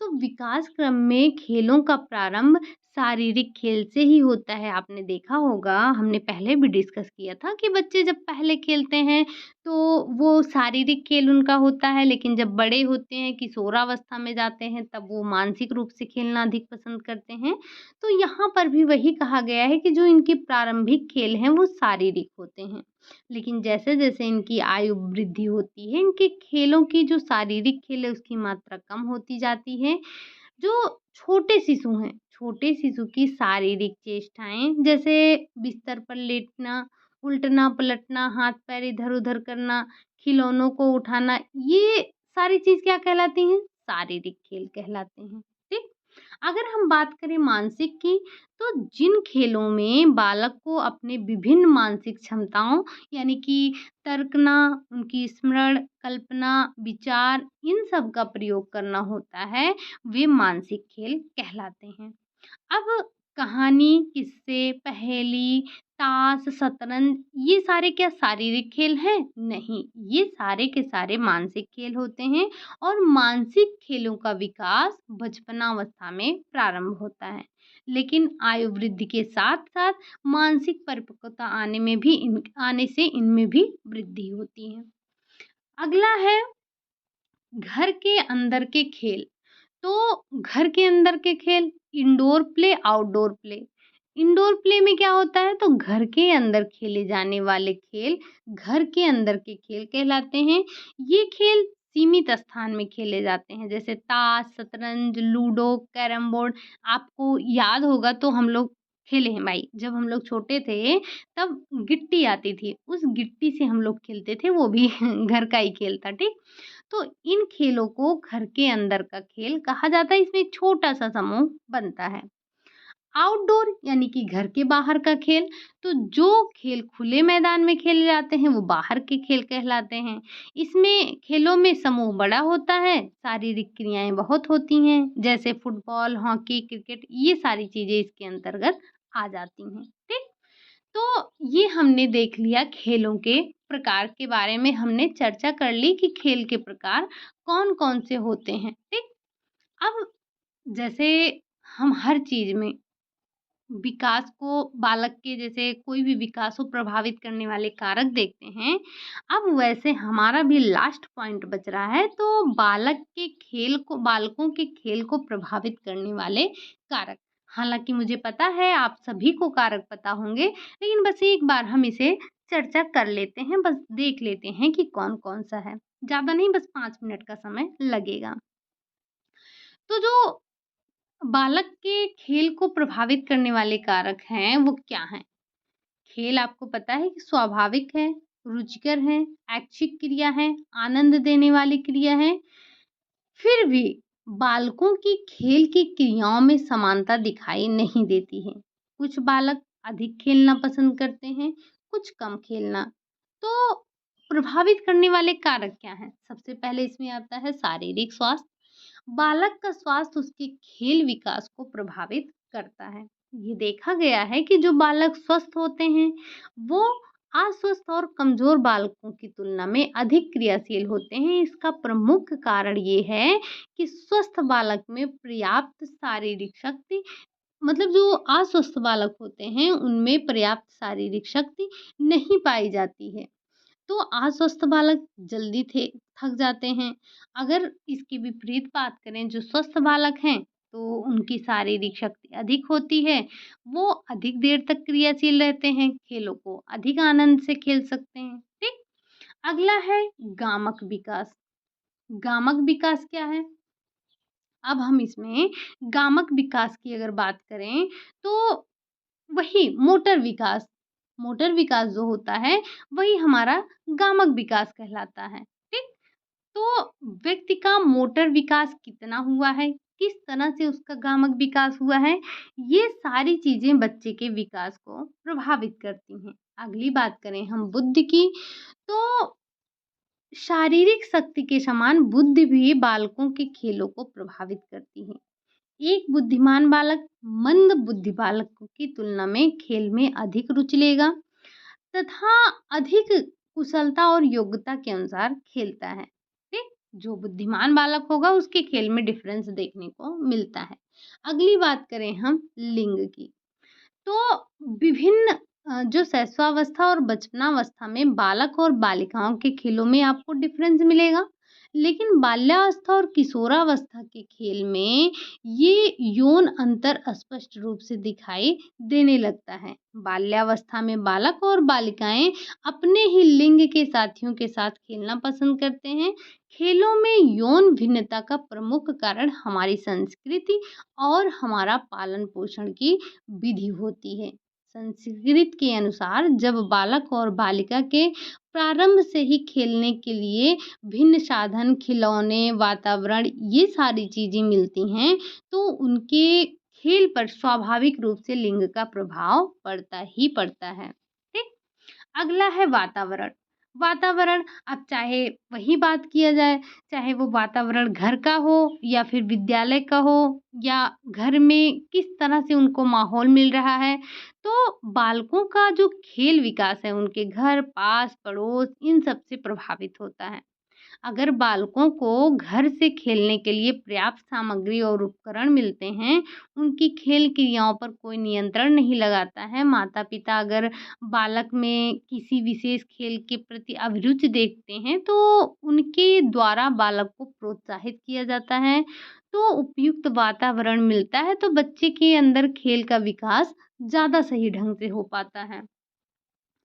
तो विकास क्रम में खेलों का प्रारंभ शारीरिक खेल से ही होता है। आपने देखा होगा, हमने पहले भी डिस्कस किया था कि बच्चे जब पहले खेलते हैं तो वो शारीरिक खेल उनका होता है, लेकिन जब बड़े होते हैं, किशोरावस्था में जाते हैं, तब वो मानसिक रूप से खेलना अधिक पसंद करते हैं। तो यहाँ पर भी वही कहा गया है कि जो इनके प्रारंभिक खेल हैं वो शारीरिक होते हैं। लेकिन जैसे-जैसे इनकी आयु वृद्धि होती है, इनके खेलों की जो शारीरिक खेल है उसकी मात्रा कम होती जाती है। जो छोटे शिशु हैं, छोटे शिशु की शारीरिक चेष्टाएँ जैसे बिस्तर पर लेटना, उलटना-पलटना, हाथ-पैर इधर-उधर करना, खिलौनों को उठाना, ये सारी चीज़ क्या कहलाती हैं? शारीरिक खेल कहलाते हैं, ठीक? अगर हम बात करें मानसिक की, तो जिन खेलों में बालक को अपने विभिन्न मानसिक क्षमताओं यानी कि तर्कना, उनकी स्मरण, कल्पना, विचार इन सब का प्रयोग करना होता है, वे मानसिक खेल कहलाते हैं। अब कहानी, किस्से, पहेली, ताश, शतरंज ये सारे क्या शारीरिक खेल हैं? नहीं, ये सारे के सारे मानसिक खेल होते हैं और मानसिक खेलों का विकास बचपनावस्था में प्रारंभ होता है। लेकिन आयु वृद्धि के साथ-साथ मानसिक परिपक्वता आने से इनमें भी वृद्धि होती है। अगला है घर के अंदर के खेल। तो घर के अंदर के खेल indoor play, outdoor play. Indoor play में क्या होता है तो घर के अंदर खेले जाने वाले खेल घर के अंदर के खेल कहलाते हैं। ये खेल सीमित स्थान में खेले जाते हैं जैसे ताश, शतरंज, लूडो, कैरम बोर्ड। आपको याद होगा तो हम लोग खेले हैं भाई। जब हम लोग छोटे थे तब गिट्टी आती थी। उस गिट्टी से हम लोग खेलते थे, वो भी घर का ही खेल था, ठीक? तो इन खेलों को घर के अंदर का खेल कहा जाता है। इसमें एक छोटा-सा समूह बनता है। आउटडोर यानी कि घर के बाहर का खेल, तो जो खेल खुले मैदान में खेले जाते हैं वो बाहर के खेल कहलाते हैं। इसमें खेलों में समूह बड़ा होता है, शारीरिक क्रियाएँ बहुत होती हैं, जैसे फुटबॉल, हॉकी, क्रिकेट ये सारी चीज़ें इसके अंतर्गत आ जाती हैं। ठीक? तो ये हमने देख लिया खेलों के प्रकार के बारे में हमने चर्चा कर ली कि खेल के प्रकार कौन-कौन से होते हैं, ठीक? अब जैसे हम हर चीज़ में विकास को बालक के जैसे कोई भी विकास को प्रभावित करने वाले कारक देखते हैं। अब वैसे हमारा भी लास्ट पॉइंट बच रहा है तो बालकों के खेल को प्रभावित करने वाले कारक। हालाँकि मुझे पता है आप सभी को कारक पता होंगे, लेकिन बस एक बार हम इसे चर्चा कर लेते हैं, बस देख लेते हैं कि कौन-कौन सा है। ज़्यादा नहीं बस 5 मिनट का समय लगेगा। तो जो बालक के खेल को प्रभावित करने वाले कारक हैं, वो क्या हैं? खेल आपको पता है कि स्वाभाविक है, रुचिकर है, ऐच्छिक क्रिया है, आनंद देने वाली क्रिया है। फिर भी बालकों की खेल की क्रियाओं में समानता दिखाई नहीं देती है। कुछ बालक अधिक खेलना पसंद करते हैं, कुछ कम खेलना। तो प्रभावित करने वाले कारक क्या हैं? सबसे पहले इसमें आता है शारीरिक स्वास्थ्य। बालक का स्वास्थ्य उसके खेल विकास को प्रभावित करता है। ये देखा गया है कि जो बालक स्वस्थ होते हैं, वो अस्वस्थ और कमजोर बालकों की तुलना में अधिक क्रियाशील होते हैं। इसका प्रमुख कारण ये है कि स्वस्थ बालक में पर्याप्त शारीरिक शक्ति मतलब जो अस्वस्थ बालक होते हैं, उनमें पर्याप्त शारीरिक शक्ति नहीं पाई जाती है। तो अस्वस्थ बालक जल्दी थे थक जाते हैं। अगर इसके विपरीत बात करें जो स्वस्थ बालक हैं, तो उनकी शारीरिक शक्ति अधिक होती है। वो अधिक देर तक क्रियाशील रहते हैं, खेलों को अधिक आनंद से खेल सकते हैं। ठीक? अगला है गामक विकास। गामक विकास क्या है? अब हम इसमें गामक विकास की अगर बात करें, तो वही मोटर विकास जो होता है, वही हमारा गामक विकास कहलाता है, ठीक? तो व्यक्ति का मोटर विकास कितना हुआ है, किस तरह से उसका गामक विकास हुआ है, ये सारी चीज़ें बच्चे के विकास को प्रभावित करती हैं। अगली बात करें हम बुद्धि की, तो शारीरिक शक्ति के समान बुद्धि भी बालकों के खेलों को प्रभावित करती है। एक बुद्धिमान बालक मंद बुद्धि बालकों की तुलना में खेल में अधिक रुचि लेगा तथा अधिक कुशलता और योग्यता के अनुसार खेलता है। ठीक? जो बुद्धिमान बालक होगा उसके खेल में डिफरेंस देखने को मिलता है। अगली बात करें हम लिंग की, तो विभिन्न जो शैशवावस्था और बचपनावस्था में बालक और बालिकाओं के खेलों में आपको डिफरेंस मिलेगा। लेकिन बाल्यावस्था और किशोरावस्था के खेल में ये यौन अंतर स्पष्ट रूप से दिखाई देने लगता है। बाल्यावस्था में बालक और बालिकाएं अपने ही लिंग के साथियों के साथ खेलना पसंद करते हैं। खेलों में यौन भिन्नता का प्रमुख कारण हमारी संस्कृति और हमारा पालन पोषण की विधि होती है। संस्कृत के अनुसार जब बालक और बालिका के प्रारंभ से ही खेलने के लिए भिन्न साधन, खिलौने, वातावरण ये सारी चीज़ें मिलती हैं, तो उनके खेल पर स्वाभाविक रूप से लिंग का प्रभाव पड़ता ही पड़ता है। ठीक? अगला है वातावरण। वातावरण, अब चाहे वही बात किया जाए, चाहे वो वातावरण घर का हो या फिर विद्यालय का हो या घर में किस तरह से उनको माहौल मिल रहा है, तो बालकों का जो खेल विकास है उनके घर, पास, पड़ोस इन सब से प्रभावित होता है। अगर बालकों को घर से खेलने के लिए पर्याप्त सामग्री और उपकरण मिलते हैं, उनकी खेल क्रियाओं पर कोई नियंत्रण नहीं लगाता है, माता-पिता अगर बालक में किसी विशेष खेल के प्रति अभिरुचि देखते हैं, तो उनके द्वारा बालक को प्रोत्साहित किया जाता है, तो उपयुक्त वातावरण मिलता है, तो बच्चे के अंदर खेल का विकास ज़्यादा सही ढंग से हो पाता है।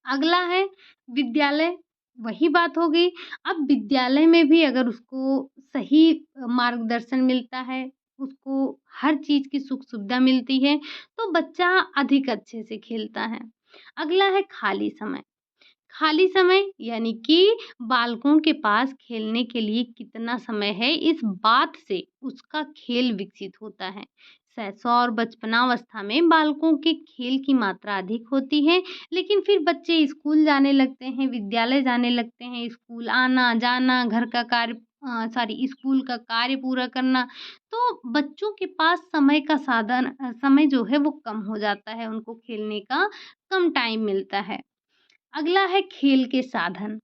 अगला है विद्यालय, वही बात हो गई। अब विद्यालय में भी अगर उसको सही मार्गदर्शन मिलता है, उसको हर चीज़ की सुख-सुविधा मिलती है, तो बच्चा अधिक अच्छे से खेलता है। अगला है खाली समय। खाली समय यानी कि बालकों के पास खेलने के लिए कितना समय है, इस बात से उसका खेल विकसित होता है। शैशव और बचपनावस्था में बालकों के खेल की मात्रा अधिक होती है, लेकिन फिर बच्चे स्कूल जाने लगते हैं, विद्यालय जाने लगते हैं, स्कूल आना-जाना, घर का कार्य स्कूल का कार्य पूरा करना, तो बच्चों के पास समय का समय जो है वो कम हो जाता है, उनको खेलने का कम टाइम मिलता है। अगला है खेल के साधन।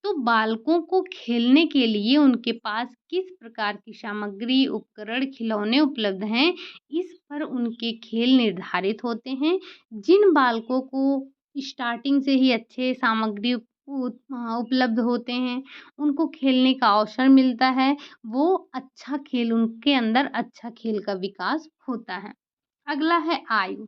तो बालकों को खेलने के लिए उनके पास किस प्रकार की सामग्री, उपकरण, खिलौने उपलब्ध हैं, इस पर उनके खेल निर्धारित होते हैं। जिन बालकों को स्टार्टिंग से ही अच्छे सामग्री उपलब्ध होते हैं, उनको खेलने का अवसर मिलता है, वो अच्छा खेल उनके अंदर अच्छा खेल का विकास होता है। अगला है आयु।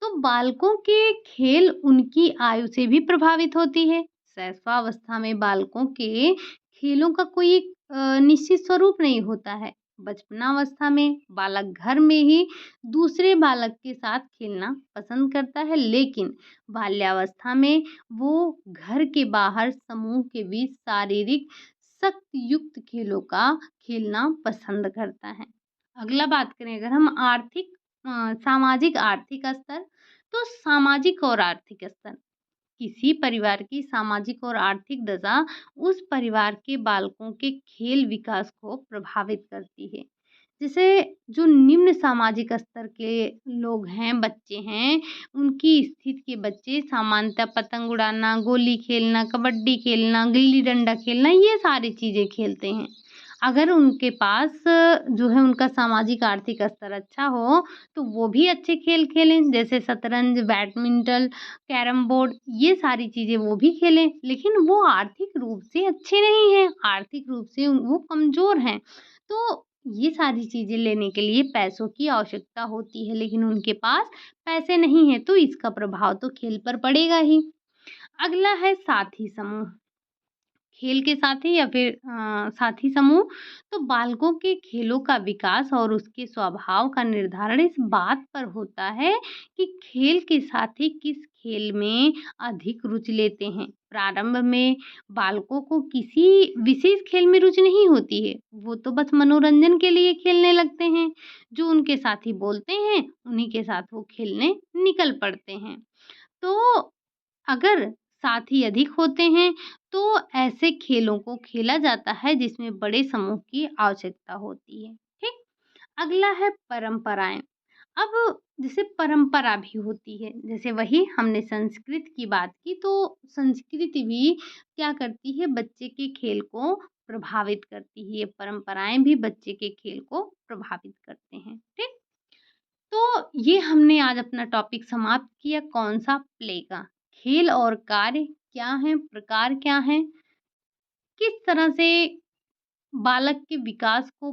तो बालकों के खेल उनकी आयु से भी प्रभावित होती है। शैशवावस्था में बालकों के खेलों का कोई एक निश्चित स्वरूप नहीं होता है। बचपनावस्था में बालक घर में ही दूसरे बालक के साथ खेलना पसंद करता है, लेकिन बाल्यावस्था में वो घर के बाहर समूह के बीच शारीरिक सख्त युक्त खेलों का खेलना पसंद करता है। अगला बात करें अगर हम सामाजिक आर्थिक स्तर, तो सामाजिक और आर्थिक स्तर किसी परिवार की सामाजिक और आर्थिक दशा उस परिवार के बालकों के खेल विकास को प्रभावित करती है। जैसे जो निम्न सामाजिक स्तर के लोग हैं, बच्चे हैं, उनकी स्थिति के बच्चे सामान्यतः पतंग उड़ाना, गोली खेलना, कबड्डी खेलना, गिल्ली डंडा खेलना ये सारी चीज़ें खेलते हैं। अगर उनके पास जो है उनका सामाजिक आर्थिक स्तर अच्छा हो, तो वो भी अच्छे खेल खेलें, जैसे शतरंज, बैडमिंटन, कैरम बोर्ड ये सारी चीज़ें वो भी खेलें। लेकिन वो आर्थिक रूप से अच्छे नहीं हैं, आर्थिक रूप से वो कमज़ोर हैं। तो ये सारी चीज़ें लेने के लिए पैसों की आवश्यकता होती है, लेकिन उनके पास पैसे नहीं हैं, तो इसका प्रभाव तो खेल पर पड़ेगा ही। अगला है साथी समूह। खेल के साथी या फिर साथी समूह, तो बालकों के खेलों का विकास और उसके स्वभाव का निर्धारण इस बात पर होता है कि खेल के साथी किस खेल में अधिक रुचि लेते हैं। प्रारंभ में बालकों को किसी विशेष खेल में रुचि नहीं होती है, वो तो बस मनोरंजन के लिए खेलने लगते हैं। जो उनके साथी बोलते हैं उन्हीं के साथ वो खेलने निकल पड़ते हैं। तो अगर साथी अधिक होते हैं, तो ऐसे खेलों को खेला जाता है जिसमें बड़े समूह की आवश्यकता होती है। ठीक? अगला है परंपराएँ। अब जैसे परंपरा भी होती है, जैसे वही हमने संस्कृत की बात की, तो संस्कृति भी क्या करती है बच्चे के खेल को प्रभावित करती है, ये परंपराएँ भी बच्चे के खेल को प्रभावित करते हैं, ठीक? तो ये हमने आज अपना टॉपिक समाप्त किया कौन-सा प्ले का। खेल और कार्य क्या हैं, प्रकार क्या हैं, किस तरह से बालक के विकास को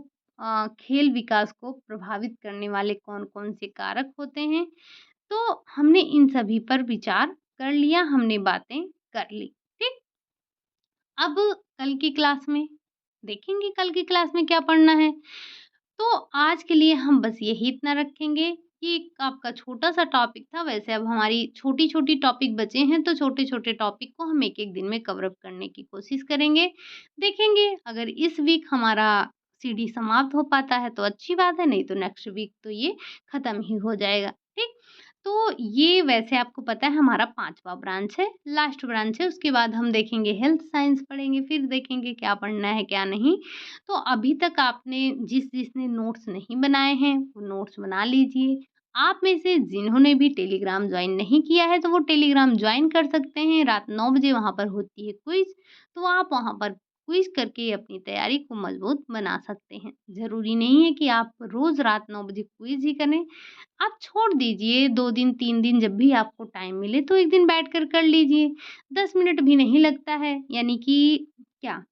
खेल विकास को प्रभावित करने वाले कौन-कौन से कारक होते हैं। तो हमने इन सभी पर विचार कर लिया, हमने बातें कर ली, ठीक? अब कल की क्लास में देखेंगे कल की क्लास में क्या पढ़ना है। तो आज के लिए हम बस यही इतना रखेंगे कि एक आपका छोटा-सा टॉपिक था, वैसे अब हमारी छोटी-छोटी टॉपिक बचे हैं, तो छोटे-छोटे टॉपिक को हम एक-एक दिन में कवर अप करने की कोशिश करेंगे। देखेंगे अगर इस वीक हमारा सीडी समाप्त हो पाता है तो अच्छी बात है, नहीं तो नेक्स्ट वीक तो ये खत्म ही हो जाएगा, ठीक? तो ये वैसे आपको पता है हमारा 5वां ब्रांच है, लास्ट ब्रांच है, उसके बाद हम देखेंगे हेल्थ साइंस पढ़ेंगे, फिर देखेंगे क्या पढ़ना है, क्या नहीं। तो अभी तक आपने जिसने नोट्स नहीं बनाए हैं, वो नोट्स बना लीजिए। आप में से जिन्होंने भी टेलीग्राम जॉइन नहीं किया है, तो वो टेलीग्राम जॉइन कर सकते हैं। रात 9 बजे वहाँ पर होती है क्विज़, तो आप वहाँ पर क्विज़ करके अपनी तैयारी को मज़बूत बना सकते हैं। ज़रूरी नहीं है कि आप रोज़ रात 9 बजे क्विज़ ही करें। आप छोड़ दीजिए 2 दिन, 3 दिन जब भी आपको टाइम मिले, तो एक दिन बैठकर कर लीजिए। 10 मिनट भी नहीं लगता है, यानी कि क्या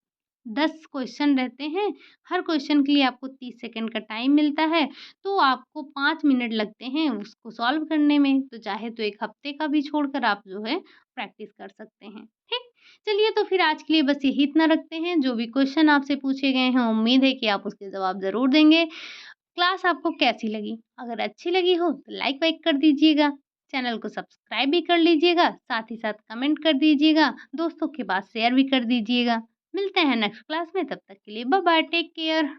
10 क्वेश्चन रहते हैं, हर क्वेश्चन के लिए आपको 30 सेकंड का टाइम मिलता है, तो आपको 5 मिनट लगते हैं उसको सॉल्व करने में, तो चाहे तो 1 हफ्ते का भी छोड़कर आप जो है प्रैक्टिस कर सकते हैं, ठीक? चलिए तो फिर आज के लिए बस यही इतना रखते हैं, जो भी क्वेश्चन आपसे पूछे गए हैं उम्मीद है कि आप उसके जवाब ज़रूर देंगे। क्लास आपको कैसी लगी? अगर अच्छी लगी हो तो लाइक वाइक कर दीजिएगा, चैनल को सब्सक्राइब भी कर लीजिएगा, साथ ही साथ कमेंट कर दीजिएगा, दोस्तों के पास शेयर भी कर दीजिएगा। मिलते हैं नेक्स्ट क्लास में, तब तक के लिए बाय बाय, टेक केयर।